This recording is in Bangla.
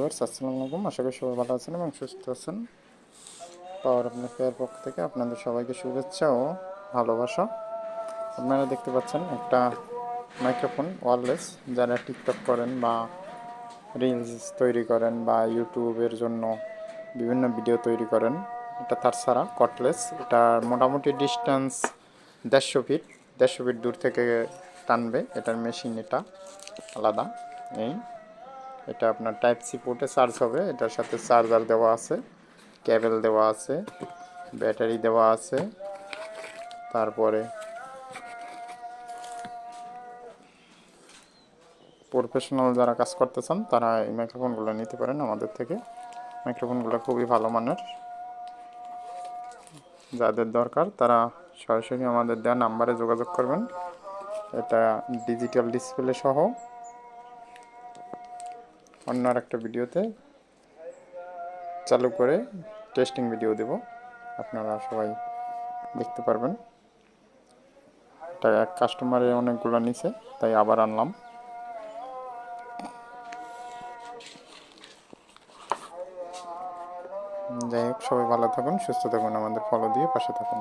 ভিউয়ার্স, আসসালামু আলাইকুম। আশা করি সবাই ভালো আছেন এবং সুস্থ আছেন। পাওয়ার আপনার ফেয়ার পক্ষ থেকে আপনাদের সবাইকে শুভেচ্ছা ও ভালোবাসা। আপনারা দেখতে পাচ্ছেন একটা মাইক্রোফোন ওয়্যারলেস, যারা টিকটক করেন বা রিলস তৈরি করেন বা ইউটিউবের জন্য বিভিন্ন ভিডিও তৈরি করেন, এটা তার ছাড়া কর্ডলেস। এটা মোটামুটি ডিস্টেন্স 150 ফিট, 150 ফিট দূর থেকে টানবে। এটার মেশিন এটা আলাদা। এটা আপনার টাইপ সি পোর্টে চার্জ হবে। এটার সাথে চার্জার দেওয়া আছে, কেবল দেওয়া আছে, ব্যাটারি দেওয়া আছে। তারপরে প্রফেশনাল যারা কাজ করতে চান তারা এই মাইক্রোফোনগুলো নিতে পারেন আমাদের থেকে। মাইক্রোফোনগুলো খুবই ভালো মানের। যাদের দরকার তারা সরাসরি আমাদের দেওয়া নাম্বারে যোগাযোগ করবেন। এটা ডিজিটাল ডিসপ্লে সহ অন্য একটা ভিডিওতে চালু করে টেস্টিং ভিডিও দেব, আপনারা সবাই দেখতে পারবেন। এটা এক কাস্টমারে অনেকগুলো নিছে, তাই আবার আনলাম। যাই হোক, সবাই ভালো থাকুন, সুস্থ থাকুন, আমাদের ফলো দিয়ে পাশে থাকুন।